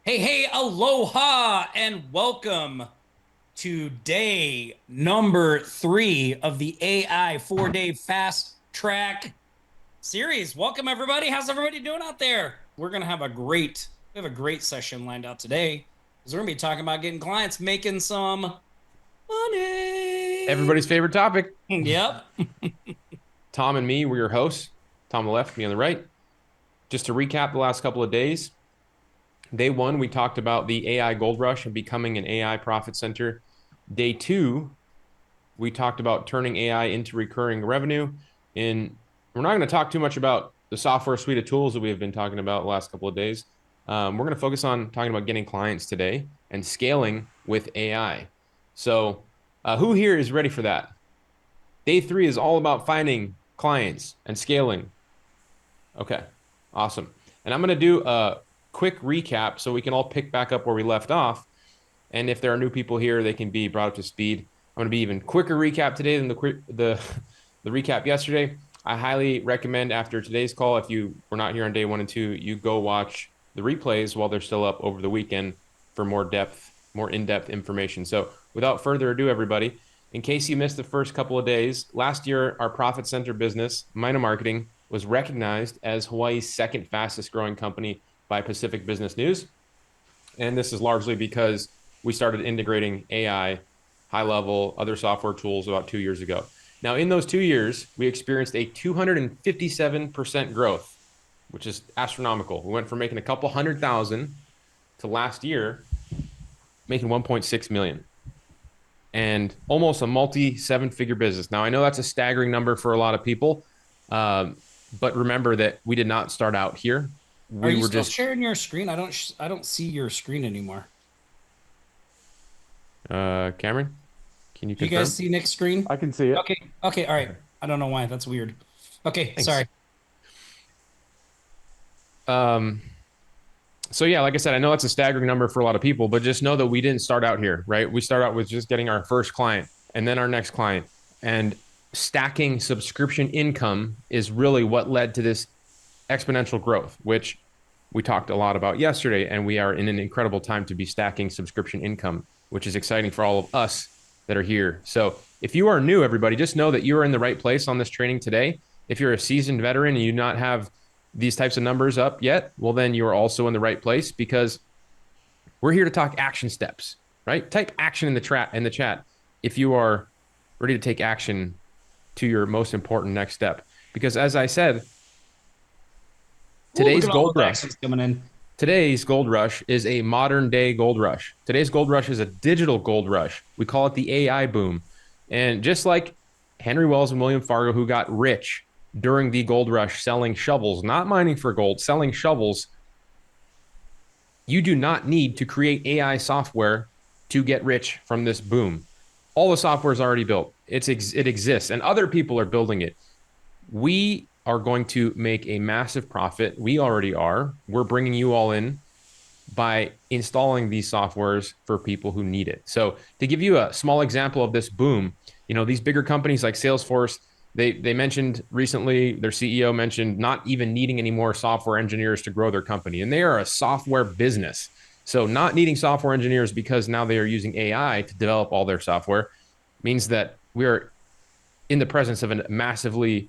Hey, aloha, and welcome to day number 3 of the AI 4-day fast track series. Welcome, everybody. How's everybody doing out there? We have a great session lined out today because we're gonna be talking about getting clients making some money. Everybody's favorite topic. Yep. Tom and me, we're your hosts. Tom on the left, me on the right. Just to recap the last couple of days. Day one, we talked about the AI gold rush and becoming an AI profit center. Day two, we talked about turning AI into recurring revenue. We're not going to talk too much about the software suite of tools that we have been talking about the last couple of days. We're going to focus on talking about getting clients today and scaling with AI. So, who here is ready for that? Day three is all about finding clients and scaling. Okay, awesome. And I'm going to do a quick recap so we can all pick back up where we left off. And if there are new people here, they can be brought up to speed. I'm going to be even quicker recap today than the recap yesterday. I highly recommend after today's call, if you were not here on day 1 and 2, you go watch the replays while they're still up over the weekend for more in-depth information. So without further ado, everybody, in case you missed the first couple of days, last year, our profit center business, Mina Marketing, was recognized as Hawaii's second fastest growing company by Pacific Business News. And this is largely because we started integrating AI, high level, other software tools about 2 years ago. Now, in those 2 years, we experienced a 257% growth, which is astronomical. We went from making a couple 100,000 to last year making 1.6 million and almost a multi seven-figure business. Now, I know that's a staggering number for a lot of people, but remember that we did not start out here. Are We you were still just sharing your screen? I don't see your screen anymore. Cameron, can you Do you guys confirm? see Nick's screen? I can see it. Okay, all right. I don't know why. That's weird. Okay, Thanks. sorry. Um, so yeah, like I said, I know it's a staggering number for a lot of people, but just know that we didn't start out here, right? We start out with just getting our first client and then our next client, and stacking subscription income is really what led to this exponential growth, which we talked a lot about yesterday. And we are in an incredible time to be stacking subscription income, which is exciting for all of us that are here. So if you are new, everybody, just know that you are in the right place on this training today. If you're a seasoned veteran and you do not have these types of numbers up yet, well, then you are also in the right place because we're here to talk action steps, right? Type action in the chat if you are ready to take action to your most important next step. Because as I said, Ooh, look today's at all gold those rush actions coming in. Today's gold rush is a modern day gold rush. Today's gold rush is a digital gold rush. We call it the AI boom. And just like Henry Wells and William Fargo, who got rich during the gold rush selling shovels, not mining for gold, selling shovels, you do not need to create AI software to get rich from this boom. All the software is already built. It exists, and other people are building it. We are going to make a massive profit. We already are. We're bringing you all in by installing these softwares for people who need it. So to give you a small example of this boom, these bigger companies like Salesforce, they mentioned recently, their CEO mentioned not even needing any more software engineers to grow their company. And they are a software business. So not needing software engineers because now they are using AI to develop all their software means that we are in the presence of a massively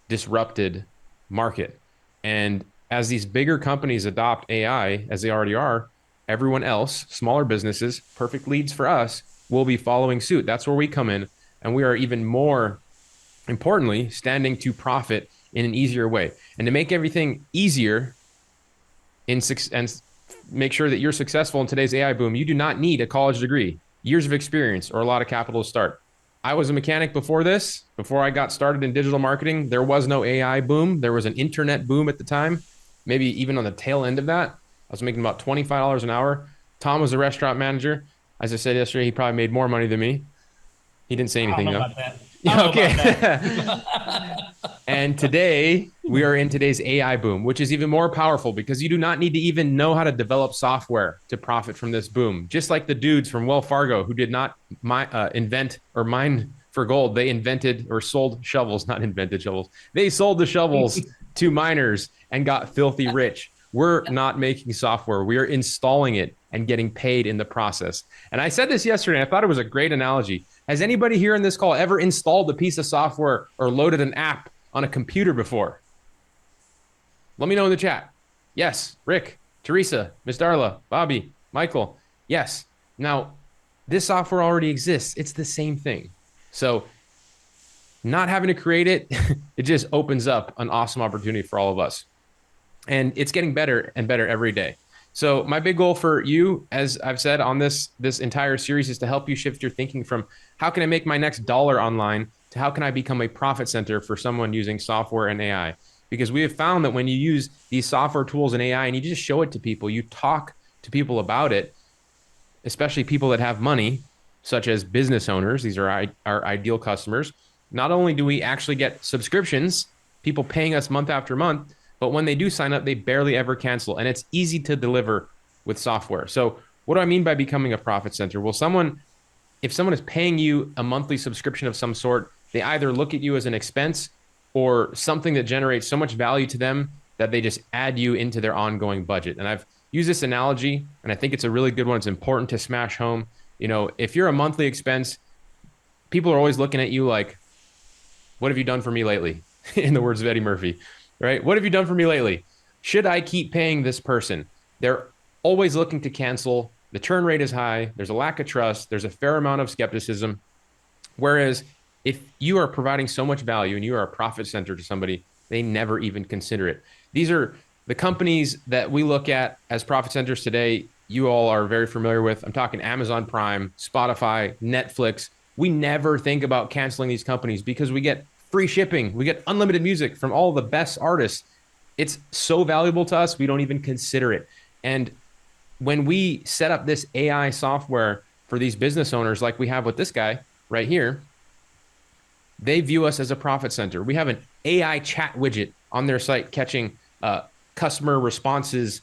disrupted market. And as these bigger companies adopt AI, as they already are, everyone else, smaller businesses, perfect leads for us, will be following suit. That's where we come in. And we are even more importantly standing to profit in an easier way. And to make everything easier and make sure that you're successful in today's AI boom, you do not need a college degree, years of experience, or a lot of capital to start. I was a mechanic before this. Before I got started in digital marketing, there was no AI boom. There was an internet boom at the time, maybe even on the tail end of that. I was making about $25 an hour. Tom was a restaurant manager. As I said yesterday, he probably made more money than me. He didn't say I don't anything know though. about that. I don't Yeah, know about okay. that. And today we are in today's AI boom, which is even more powerful because you do not need to even know how to develop software to profit from this boom. Just like the dudes from Wells Fargo who did not invent or mine for gold, they invented or sold shovels, not invented shovels. They sold the shovels to miners and got filthy rich. We're not making software. We are installing it and getting paid in the process. And I said this yesterday, and I thought it was a great analogy. Has anybody here in this call ever installed a piece of software or loaded an app on a computer before? Let me know in the chat. Yes, Rick, Teresa, Miss Darla, Bobby, Michael. Yes. Now, this software already exists. It's the same thing. So, not having to create it, it just opens up an awesome opportunity for all of us. And it's getting better and better every day. So my big goal for you, as I've said on this entire series, is to help you shift your thinking from how can I make my next dollar online to how can I become a profit center for someone using software and AI. Because we have found that when you use these software tools and AI and you just show it to people, you talk to people about it, especially people that have money, such as business owners. These are our ideal customers. Not only do we actually get subscriptions, people paying us month after month, but when they do sign up, they barely ever cancel. And it's easy to deliver with software. So, what do I mean by becoming a profit center? Well, if someone is paying you a monthly subscription of some sort, they either look at you as an expense or something that generates so much value to them that they just add you into their ongoing budget. And I've used this analogy, and I think it's a really good one. It's important to smash home. If you're a monthly expense, people are always looking at you like, what have you done for me lately? In the words of Eddie Murphy, right? What have you done for me lately? Should I keep paying this person? They're always looking to cancel. The churn rate is high. There's a lack of trust. There's a fair amount of skepticism. Whereas if you are providing so much value and you are a profit center to somebody, they never even consider it. These are the companies that we look at as profit centers today. You all are very familiar with. I'm talking Amazon Prime, Spotify, Netflix. We never think about canceling these companies because we get free shipping. We get unlimited music from all the best artists. It's so valuable to us, we don't even consider it. And when we set up this AI software for these business owners, like we have with this guy right here, they view us as a profit center. We have an AI chat widget on their site catching customer responses,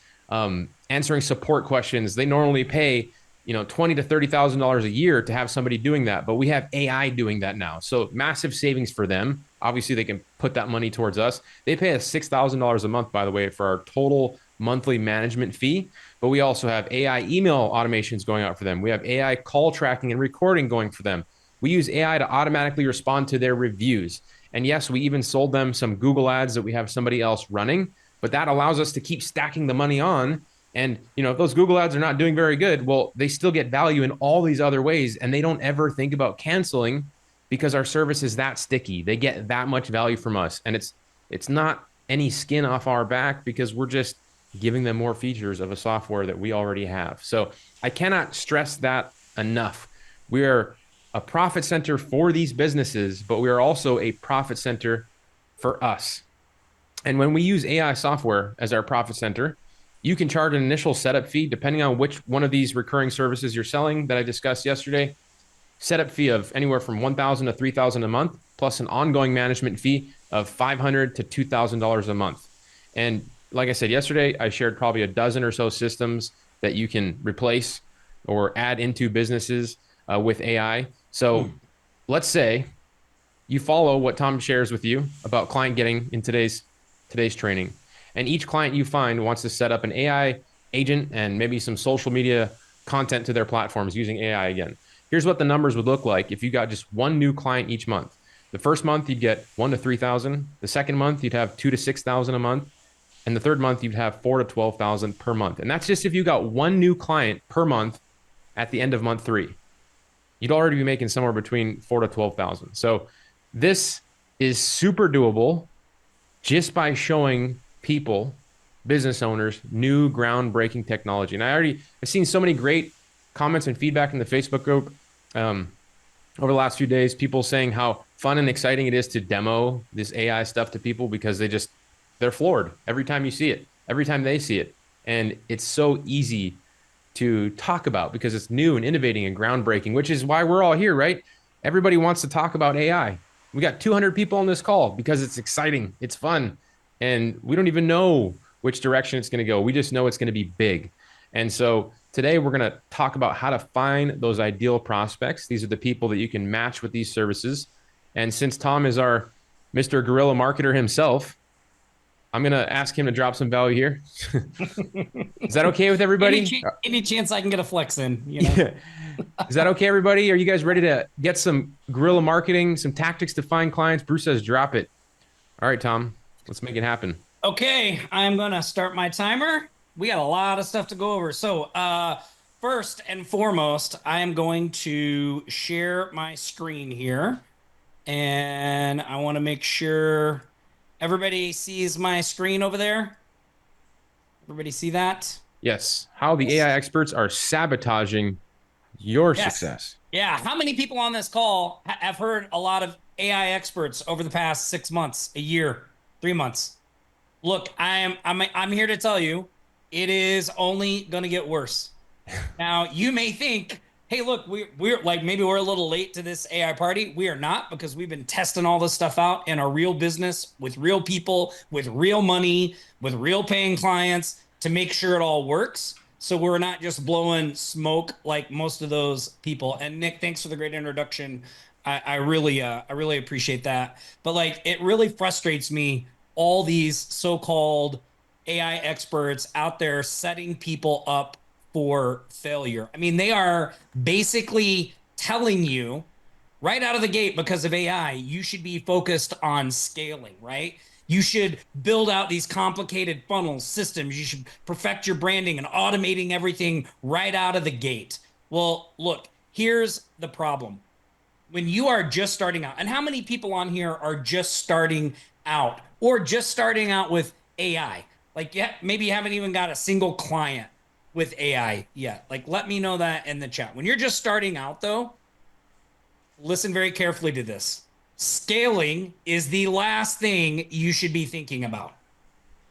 answering support questions. They normally pay $20,000 to $30,000 a year to have somebody doing that, but we have AI doing that now. So massive savings for them. Obviously, they can put that money towards us. They pay us $6,000 a month, by the way, for our total monthly management fee. But we also have AI email automations going out for them. We have AI call tracking and recording going for them. We use AI to automatically respond to their reviews. And yes, we even sold them some Google ads that we have somebody else running, but that allows us to keep stacking the money on. And if those Google ads are not doing very good, well, they still get value in all these other ways, and they don't ever think about canceling because our service is that sticky. They get that much value from us, and it's not any skin off our back because we're just giving them more features of a software that we already have. So I cannot stress that enough. We are a profit center for these businesses, but we are also a profit center for us. And when we use AI software as our profit center, you can charge an initial setup fee depending on which one of these recurring services you're selling that I discussed yesterday. Setup fee of anywhere from $1,000 to $3,000 a month, plus an ongoing management fee of $500 to $2,000 a month. And like I said yesterday, I shared probably a dozen or so systems that you can replace or add into businesses with AI. So let's say you follow what Tom shares with you about client getting in today's training. And each client you find wants to set up an AI agent and maybe some social media content to their platforms using AI again. Here's what the numbers would look like if you got just one new client each month. The first month, you'd get 1 to 3,000. The second month, you'd have 2 to 6,000 a month. And the third month, you'd have 4 to 12,000 per month. And that's just if you got one new client per month at the end of month 3. You'd already be making somewhere between 4 to 12,000. So this is super doable just by showing people, business owners, new groundbreaking technology. And I've seen so many great comments and feedback in the Facebook group over the last few days, people saying how fun and exciting it is to demo this AI stuff to people because they're floored every time you see it, every time they see it. And it's so easy to talk about because it's new and innovating and groundbreaking, which is why we're all here, right? Everybody wants to talk about AI. We got 200 people on this call because it's exciting, it's fun, and we don't even know which direction it's going to go. We just know it's going to be big. And so today we're going to talk about how to find those ideal prospects. These are the people that you can match with these services. And since Tom is our Mr. Guerrilla marketer himself, I'm going to ask him to drop some value here. Is that okay with everybody? Any chance I can get a flex in, Yeah. Is that okay, everybody? Are you guys ready to get some guerrilla marketing, some tactics to find clients? Bruce says drop it. All right, Tom, let's make it happen. Okay, I'm gonna start my timer. We got a lot of stuff to go over. So, first and foremost, I am going to share my screen here, and I want to make sure everybody sees my screen over there. Everybody see that? Yes, how the AI experts are sabotaging your Yes. success. Yeah. How many people on this call have heard a lot of AI experts over the past 6 months, a year, 3 months? Look, I'm here to tell you, it is only going to get worse. Now, you may think, hey, look, we're like maybe we're a little late to this AI party. We are not, because we've been testing all this stuff out in a real business with real people, with real money, with real paying clients to make sure it all works. So we're not just blowing smoke like most of those people. And Nick, thanks for the great introduction. I really appreciate that. But like, it really frustrates me, all these so-called AI experts out there setting people up for failure. I mean, they are basically telling you right out of the gate, because of AI, you should be focused on scaling, right? You should build out these complicated funnels, systems. You should perfect your branding and automating everything right out of the gate. Well, look, here's the problem. When you are just starting out, and how many people on here are just starting out or just starting out with AI? Like, yeah, maybe you haven't even got a single client with AI yet. Like, let me know that in the chat. When you're just starting out, though, listen very carefully to this. Scaling is the last thing you should be thinking about.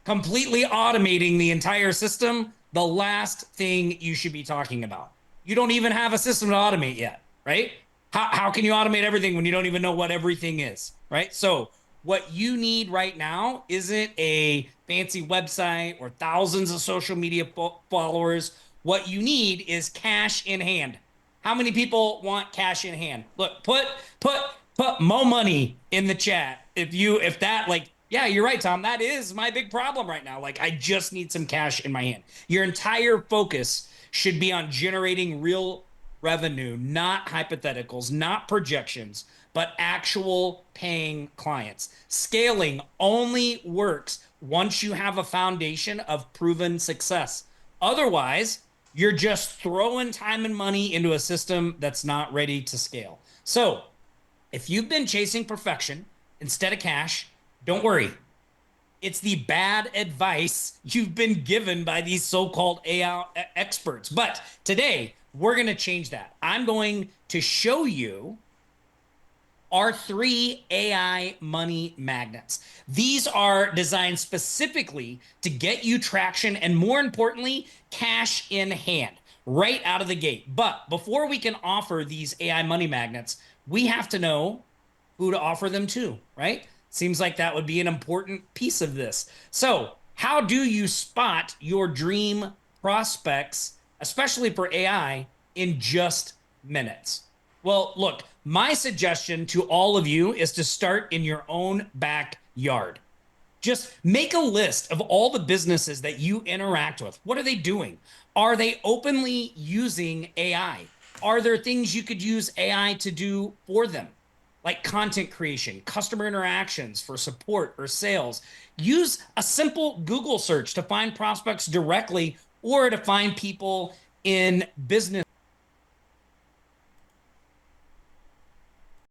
Completely automating the entire system, the last thing you should be talking about. You don't even have a system to automate yet, right? How can you automate everything when you don't even know what everything is, right? So, what you need right now isn't a fancy website or thousands of social media followers. What you need is cash in hand. How many people want cash in hand? Look, put put mo money in the chat. If that, like, yeah, you're right, Tom. That is my big problem right now. Like, I just need some cash in my hand. Your entire focus should be on generating real revenue, not hypotheticals, not projections, but actual paying clients. Scaling only works once you have a foundation of proven success. Otherwise, you're just throwing time and money into a system that's not ready to scale. So, if you've been chasing perfection instead of cash, don't worry. It's the bad advice you've been given by these so-called AI experts. But today, we're going to change that. I'm going to show you our 3 AI money magnets. These are designed specifically to get you traction and, more importantly, cash in hand right out of the gate. But before we can offer these AI money magnets, we have to know who to offer them to, right? Seems like that would be an important piece of this. So, how do you spot your dream prospects, especially for AI, in just minutes? Well, look, my suggestion to all of you is to start in your own backyard. Just make a list of all the businesses that you interact with. What are they doing? Are they openly using AI? Are there things you could use AI to do for them? Like content creation, customer interactions for support or sales. Use a simple Google search to find prospects directly or to find people in business